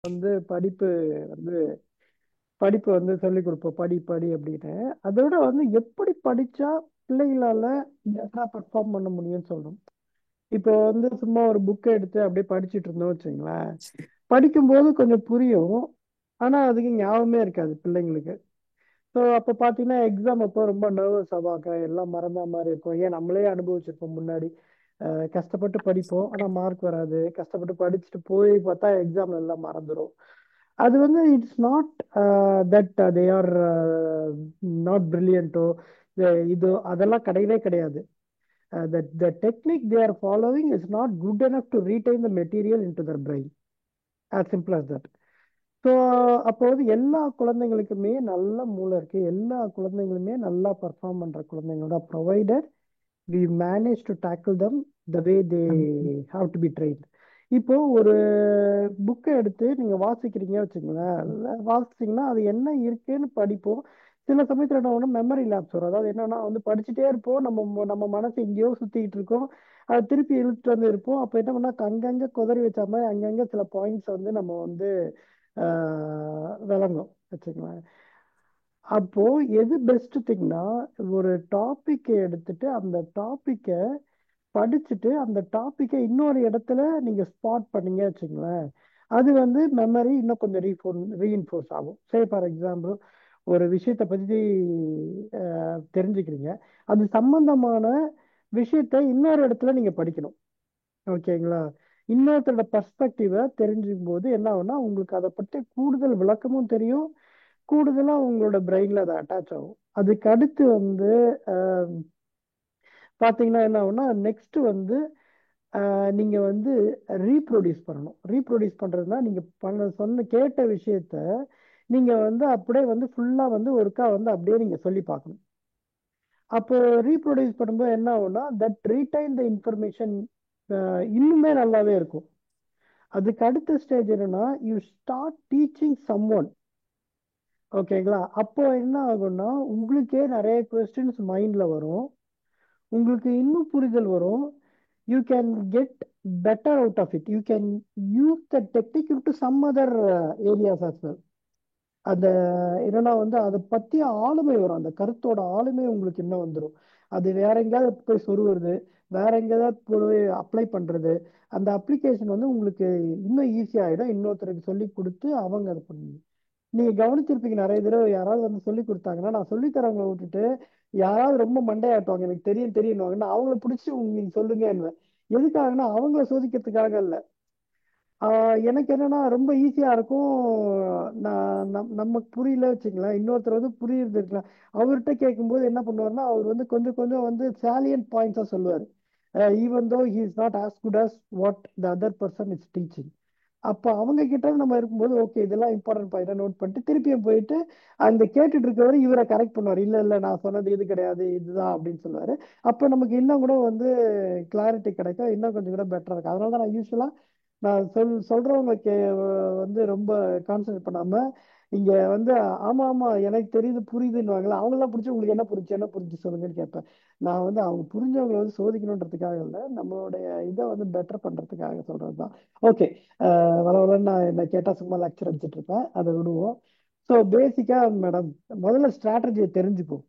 வந்து படிப்பு வந்து படிப்பு வந்து சொல்லி கொடுப்போம், படி படி அப்படின்னு. அதோட வந்து எப்படி படிச்சா பிள்ளைகளால பெட்டரா பெர்ஃபார்ம் பண்ண முடியும்னு சொல்லணும். இப்போ வந்து சும்மா ஒரு புக்கை எடுத்து அப்படியே படிச்சுட்டு இருந்தோம் வச்சுங்களேன், படிக்கும்போது கொஞ்சம் புரியும், ஆனா அதுக்கு ஞாபகமே இருக்காது பிள்ளைங்களுக்கு. ஸோ அப்போ பார்த்தீங்கன்னா எக்ஸாம் அப்போ ரொம்ப நர்வஸ் ஆவாங்க, எல்லாம் மறந்த மாதிரி இருக்கும். ஏன் நம்மளே அனுபவிச்சிருப்போம் முன்னாடி. கஷ்டப்பட்டு படிப்போம் ஆனால் மார்க் வராது, கஷ்டப்பட்டு படிச்சுட்டு போய் பார்த்தா எக்ஸாம்ல எல்லாம் மறந்துடும். அது வந்து it's not that they are not பிரில்லியன்ட்டோ இது அதெல்லாம் கிடையவே கிடையாது. The technique they are following is not good enough to retain the material into their brain. As simple as that. So அப்போ வந்து எல்லா குழந்தைங்களுக்குமே நல்ல மூளை இருக்கு, எல்லா குழந்தைங்களுமே நல்லா பர்ஃபார்ம் பண்ற குழந்தைங்களோட provider we manage to tackle them the way they have to be trained. இப்போ ஒரு புக்கை எடுத்து நீங்க வாசிக்கிறீங்க வச்சுங்களேன், வாசிச்சீங்கன்னா அது என்ன இருக்குன்னு படிப்போம். சில சமயத்துல என்ன ஒன்று மெமரி லேப்ஸ் வரும். அதாவது என்னன்னா வந்து படிச்சுட்டே இருப்போம், நம்ம மனசு எங்கேயோ சுத்திட்டு இருக்கோம், அதை திருப்பி இழுத்துட்டு வந்து இருப்போம். அப்போ என்ன பண்ணா அங்கங்க குதறி வச்ச மாதிரி அங்கங்க சில பாயிண்ட்ஸ் வந்து நம்ம வந்து விளங்கும் வச்சுக்கலாம். அப்போ எது பெஸ்ட் திங்னா, ஒரு டாபிக் எடுத்துட்டு அந்த டாபிக்கை படிச்சுட்டு அந்த டாபிக்கை இன்னொரு இடத்துல நீங்க ஸ்பாட் பண்ணீங்க வச்சுங்களேன், அது வந்து மெமரி இன்னும் கொஞ்சம் ரீஇன்ஃபோர்ஸ் ஆகும். சே ஃபார் எக்ஸாம்பிள், ஒரு விஷயத்தை பத்தி தெரிஞ்சுக்கிறீங்க, அது சம்பந்தமான விஷயத்தை இன்னொரு இடத்துல நீங்க படிக்கணும். ஓகேங்களா? இன்னொருத்தரோட பர்ஸ்பெக்டிவை தெரிஞ்சுக்கும் போது என்ன ஆகும்னா உங்களுக்கு அதை பற்றி கூடுதல் விளக்கமும் தெரியும், கூடுதலா உங்களோட பிரெயின்ல அது அட்டாச் ஆகும். அதுக்கு அடுத்து வந்து அஹ், பாத்தீங்கன்னா என்ன ஆகும்னா நெக்ஸ்ட் வந்து நீங்க வந்து ரீப்ரொடியூஸ் பண்ணணும். ரீப்ரொடியூஸ் பண்றதுன்னா நீங்க சொன்ன கேட்ட விஷயத்த நீங்க வந்து அப்படியே வந்து ஃபுல்லா வந்து ஒருக்கா வந்து அப்படியே நீங்க சொல்லி பார்க்கணும். அப்போ ரீப்ரொடியூஸ் பண்ணும்போது என்ன ஆகும்னா தட் ரீடைன் த இன்ஃபர்மேஷன் இன்னுமே நல்லாவே இருக்கும். அதுக்கு அடுத்த ஸ்டேஜ் என்னன்னா you start teaching someone. ஓகேங்களா? அப்போ என்ன ஆகும்னா உங்களுக்கே நிறைய கொஸ்டின்ஸ் மைண்ட்ல வரும், உங்களுக்கு இன்னும் புரிதல் வரும். You can get better out of it. You can use the technique to some other areas as well. அந்த என்னன்னா வந்து அதை பத்தி ஆளுமை வரும், அந்த கருத்தோட ஆளுமை உங்களுக்கு இன்னும் வந்துடும். அது வேற எங்கேயாவது போய் சொருவுறது, வேற எங்கேயாவது போய் அப்ளை பண்றது, அந்த அப்ளிகேஷன் வந்து உங்களுக்கு இன்னும் ஈஸியாயிடும். இன்னொருத்தருக்கு சொல்லி கொடுத்து அவங்க அதை பண்ணுங்க. நீங்க கவனிச்சிருப்பீங்க நிறைய தடவை யாராவது வந்து சொல்லி கொடுத்தாங்கன்னா, நான் சொல்லி தரவங்களை விட்டுட்டு யாராவது ரொம்ப மண்டையாட்டுவாங்க, எனக்கு தெரியும் தெரியும், அவங்கள பிடிச்சி நீங்க சொல்லுங்க. எதுக்காகன்னா அவங்கள சோதிக்கிறதுக்காக இல்ல. எனக்கு என்னன்னா ரொம்ப ஈஸியா இருக்கும். நமக்கு புரியல வச்சுக்கலாம், இன்னொருத்தர் வந்து புரியுறது இருக்கலாம். அவர்கிட்ட கேட்கும்போது என்ன பண்ணுவாருன்னா அவர் வந்து கொஞ்சம் கொஞ்சம் வந்து சாலியன்ட் பாயிண்ட்ஸா சொல்லுவாரு, even though he is not as good as what the other person is teaching. அப்போ அவங்க கிட்ட நம்ம இருக்கும்போது ஓகே இதெல்லாம் இம்பார்ட்டன்ட் பாயிண்டா நோட் பண்ணிட்டு திருப்பியும் போயிட்டு அந்த கேட்டுட்டு இருக்கவர் இவரை கரெக்ட் பண்ணுவார், இல்ல இல்ல நான் சொன்னது இது கிடையாது இதுதான் அப்படின்னு சொல்லுவாரு. அப்போ நமக்கு இன்னும் கூட வந்து கிளாரிட்டி கிடைக்கும், இன்னும் கொஞ்சம் கூட பெட்டரா இருக்கும். அதனால தான் நான் யூஸ்வலா நான் சொல்றவங்க வந்து ரொம்ப கான்சென்ட்ரேட் பண்ணாம இங்க வந்து ஆமா ஆமா எனக்கு தெரியுது புரியுதுன்னு அவங்களாம் பிடிச்சி உங்களுக்கு என்ன புரிஞ்சு சொல்லுங்கன்னு கேட்பேன். நான் வந்து அவங்க புரிஞ்சவங்களை வந்து சோதிக்கணுன்றதுக்காக இல்லை, நம்மளுடைய இதை வந்து பெட்டர் பண்றதுக்காக சொல்றதுதான். ஓகே. வளவலன்னு நான் என்ன கேட்டா சும்மா லெக்சர் அடிச்சிட்டு இருப்பேன், அதை விடுவோம். ஸோ பேசிக்கா மேடம் முதல்ல ஸ்ட்ராட்டஜியை தெரிஞ்சுப்போம்.